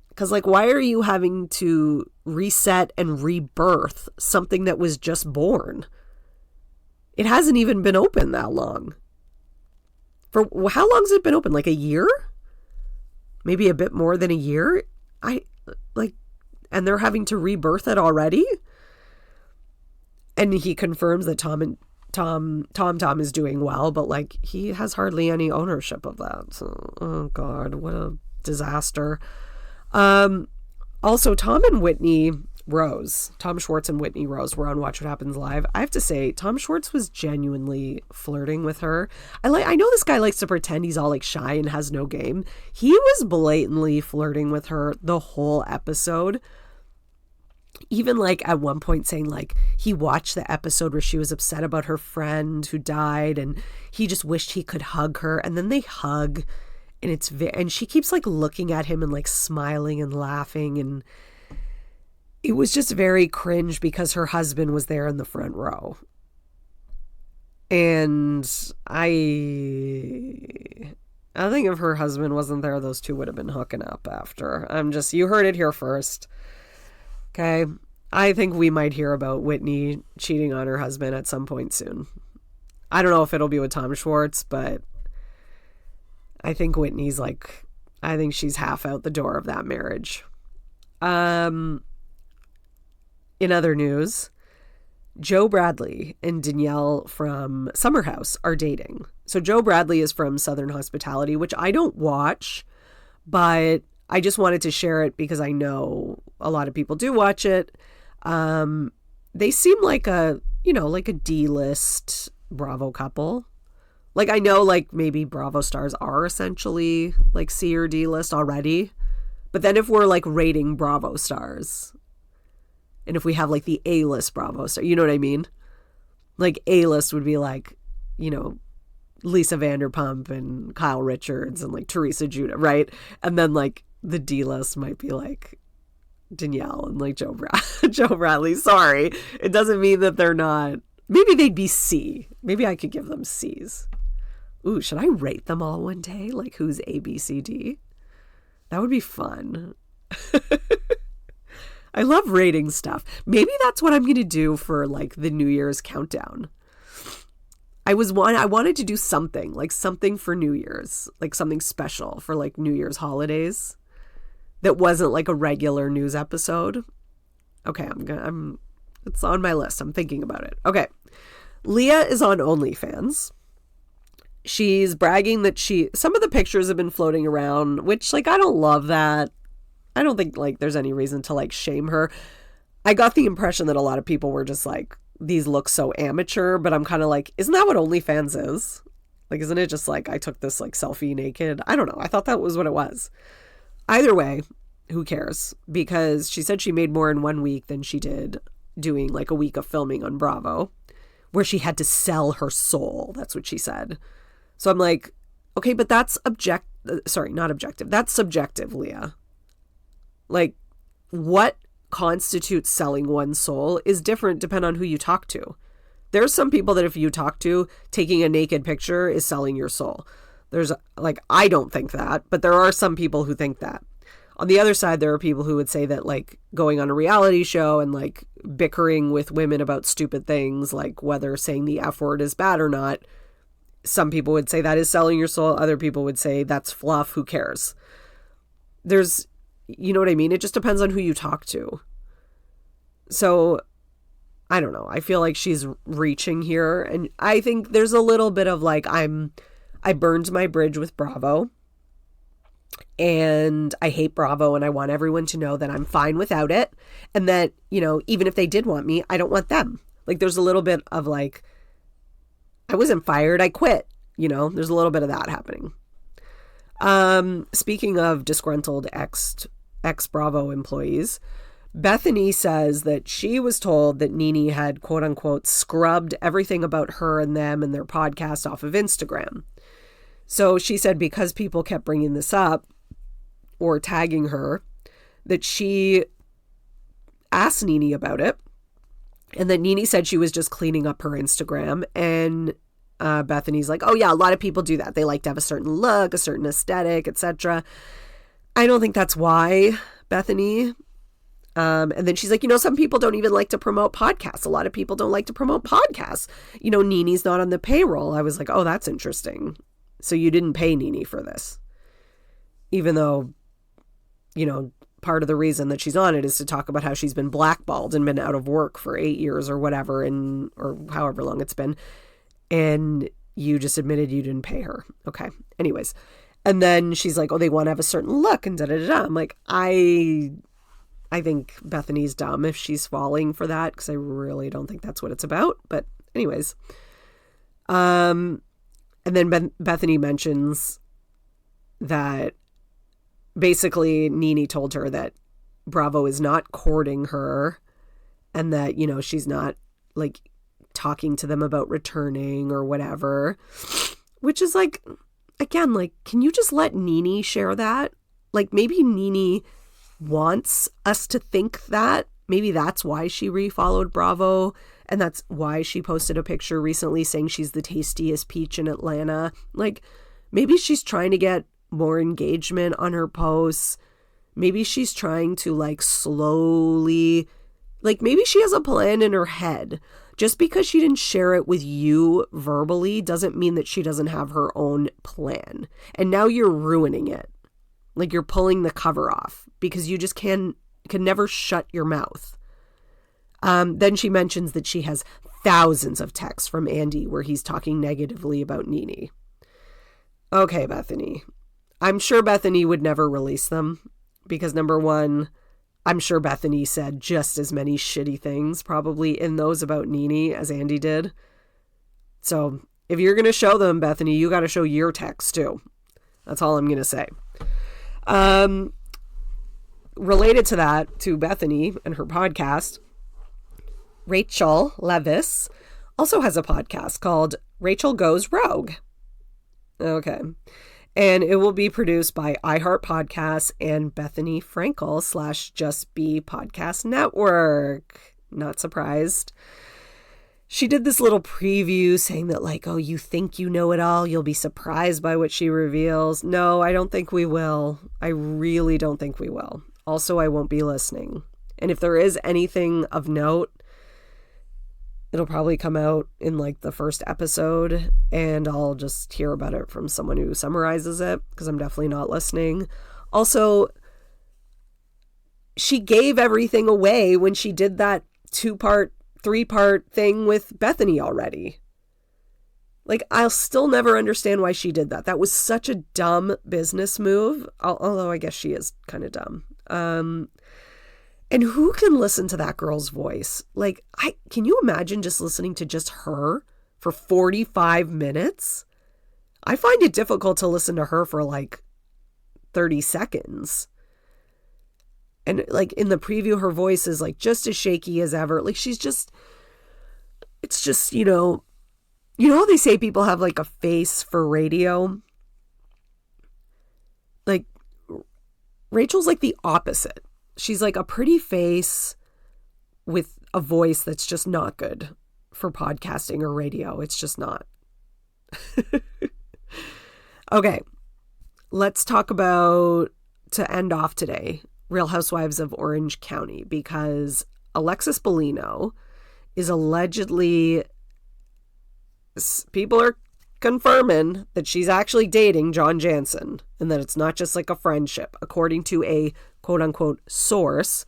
Because, like, why are you having to reset and rebirth something that was just born? It hasn't even been open that long. For how long has it been open? Like a year? Maybe a bit more than a year? And they're having to rebirth it already? And he confirms that Tom is doing well, but, like, he has hardly any ownership of that. So, oh, God, what a disaster. Also, Tom Schwartz and Whitney Rose were on Watch What Happens Live. I have to say, Tom Schwartz was genuinely flirting with her. I know this guy likes to pretend he's all like shy and has no game. He was blatantly flirting with her the whole episode. Even like at one point saying like he watched the episode where she was upset about her friend who died and he just wished he could hug her, and then they hug. And she keeps like looking at him and like smiling and laughing, and it was just very cringe because her husband was there in the front row. And I think if her husband wasn't there, those two would have been hooking up after. You heard it here first. Okay. I think we might hear about Whitney cheating on her husband at some point soon. I don't know if it'll be with Tom Schwartz, but I think I think she's half out the door of that marriage. In other news, Joe Bradley and Danielle from Summer House are dating. So Joe Bradley is from Southern Hospitality, which I don't watch, but I just wanted to share it because I know a lot of people do watch it. They seem like a D-list Bravo couple. Like, I know, like, maybe Bravo stars are essentially, like, C or D list already. But then if we're, like, rating Bravo stars, and if we have, like, the A-list Bravo star, you know what I mean? Like, A-list would be, like, Lisa Vanderpump and Kyle Richards and, like, Teresa Judah, right? And then, like, the D-list might be, like, Danielle and, like, Joe Bradley. Sorry. It doesn't mean that they're not. Maybe they'd be C. Maybe I could give them C's. Ooh, should I rate them all one day? Like, who's A, B, C, D? That would be fun. I love rating stuff. Maybe that's what I'm going to do for, like, the New Year's countdown. I wanted to do something, like something for New Year's, like something special for, like, New Year's holidays that wasn't, like, a regular news episode. Okay, it's on my list. I'm thinking about it. Okay. Leah is on OnlyFans. She's bragging that some of the pictures have been floating around, which, like, I don't love that. I don't think, like, there's any reason to, like, shame her. I got the impression that a lot of people were just like, these look so amateur, but I'm kind of like, isn't that what OnlyFans is? Like, isn't it just like, I took this, like, selfie naked? I don't know. I thought that was what it was. Either way, who cares? Because she said she made more in 1 week than she did doing, like, a week of filming on Bravo, where she had to sell her soul. That's what she said. So I'm like, okay, but that's not objective. That's subjective, Leah. Like, what constitutes selling one's soul is different depending on who you talk to. There's some people that if you talk to, taking a naked picture is selling your soul. There's, like, I don't think that, but there are some people who think that. On the other side, there are people who would say that, like, going on a reality show and, like, bickering with women about stupid things, like whether saying the F word is bad or not, some people would say that is selling your soul. Other people would say that's fluff. Who cares? You know what I mean? It just depends on who you talk to. So, I don't know. I feel like she's reaching here. And I think there's a little bit of, like, I burned my bridge with Bravo. And I hate Bravo, and I want everyone to know that I'm fine without it. And that, even if they did want me, I don't want them. Like, there's a little bit of, like, I wasn't fired, I quit. There's a little bit of that happening. Speaking of disgruntled ex-Bravo employees, Bethany says that she was told that NeNe had, quote unquote, scrubbed everything about her and them and their podcast off of Instagram. So she said because people kept bringing this up or tagging her, that she asked NeNe about it. And then NeNe said she was just cleaning up her Instagram. And Bethany's like, oh yeah, a lot of people do that. They like to have a certain look, a certain aesthetic, etc. I don't think that's why, Bethany. And then she's like, some people don't even like to promote podcasts. A lot of people don't like to promote podcasts. NeNe's not on the payroll. I was like, oh, that's interesting. So you didn't pay NeNe for this. Even though, part of the reason that she's on it is to talk about how she's been blackballed and been out of work for 8 years or whatever, or however long it's been. And you just admitted you didn't pay her. Okay. Anyways. And then she's like, oh, they want to have a certain look and da-da-da-da. I'm like, I think Bethany's dumb if she's falling for that, because I really don't think that's what it's about. But anyways. And then Bethany mentions that basically NeNe told her that Bravo is not courting her and that, she's not, like, talking to them about returning or whatever, which is like, again, like, can you just let NeNe share that? Like, maybe NeNe wants us to think that. Maybe that's why she refollowed Bravo, and that's why she posted a picture recently saying she's the tastiest peach in Atlanta. Like, maybe she's trying to get more engagement on her posts. Maybe she's trying to, like, slowly, like, maybe she has a plan in her head. Just because she didn't share it with you verbally doesn't mean that she doesn't have her own plan. And now you're ruining it. Like, you're pulling the cover off because you just can never shut your mouth. Then she mentions that she has thousands of texts from Andy where he's talking negatively about NeNe. Okay, Bethany. I'm sure Bethany would never release them. because number one, I'm sure Bethany said just as many shitty things probably in those about NeNe as Andy did. So if you're going to show them, Bethany, you got to show your text too. That's all I'm going to say. Related to that, to Bethany and her podcast, Rachel Leviss also has a podcast called Rachel Goes Rogue. Okay. And it will be produced by iHeart Podcasts and Bethany Frankel / Just Be Podcast Network. Not surprised. She did this little preview saying that like, oh, you think you know it all. You'll be surprised by what she reveals. No, I don't think we will. I really don't think we will. Also, I won't be listening. And if there is anything of note, it'll probably come out in like the first episode and I'll just hear about it from someone who summarizes it because I'm definitely not listening. Also, she gave everything away when she did that 2-part, 3-part thing with Bethany already. Like, I'll still never understand why she did that. That was such a dumb business move, although I guess she is kind of dumb. And who can listen to that girl's voice? Like, can you imagine just listening to just her for 45 minutes? I find it difficult to listen to her for like 30 seconds. And like in the preview, her voice is like just as shaky as ever. Like it's just, you know how they say people have like a face for radio? Like Rachel's like the opposite. She's like a pretty face with a voice that's just not good for podcasting or radio. It's just not. Okay, let's talk about, to end off today, Real Housewives of Orange County, because Alexis Bellino is allegedly, people are confirming that she's actually dating John Jansen and that it's not just like a friendship, according to a quote-unquote source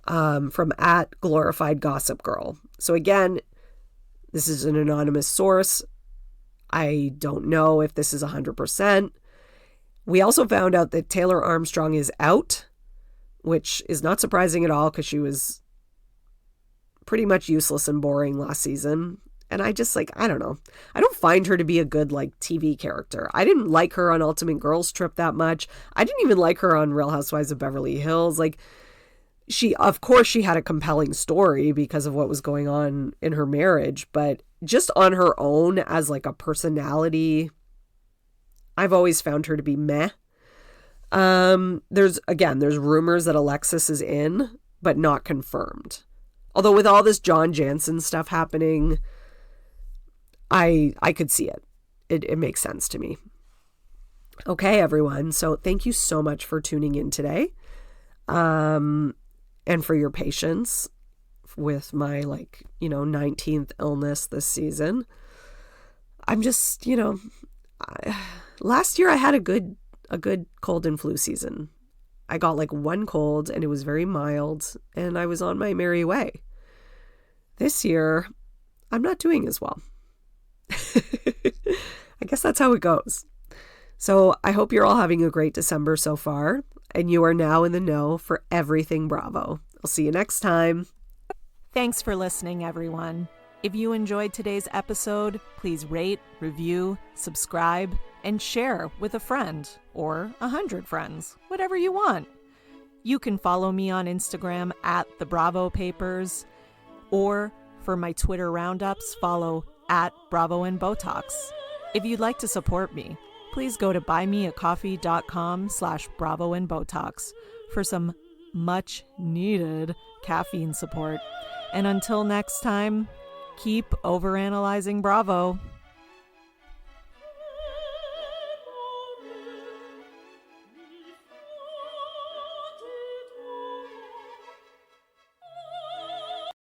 from @glorified gossip girl. So again, this is an anonymous source. I don't know if this is 100%. We also found out that Taylor Armstrong is out, which is not surprising at all because she was pretty much useless and boring last season. And I just I don't know. I don't find her to be a good TV character. I didn't like her on Ultimate Girls Trip that much. I didn't even like her on Real Housewives of Beverly Hills. Of course she had a compelling story because of what was going on in her marriage, but just on her own as a personality, I've always found her to be meh. There's rumors that Alexis is in, but not confirmed. Although with all this John Jansen stuff happening, I could see it. It makes sense to me. Okay, everyone. So thank you so much for tuning in today. And for your patience with my 19th illness this season. I'm just, last year I had a good cold and flu season. I got one cold and it was very mild and I was on my merry way. This year, I'm not doing as well. I guess that's how it goes. So I hope you're all having a great December so far and you are now in the know for everything Bravo. I'll see you next time. Thanks for listening, everyone. If you enjoyed today's episode, please rate, review, subscribe, and share with a friend or 100 friends, whatever you want. You can follow me on Instagram @The Bravo Papers, or for my Twitter roundups, follow @Bravo and Botox. If you'd like to support me, please go to buymeacoffee.com/Bravo and Botox for some much needed caffeine support. And until next time, keep overanalyzing Bravo.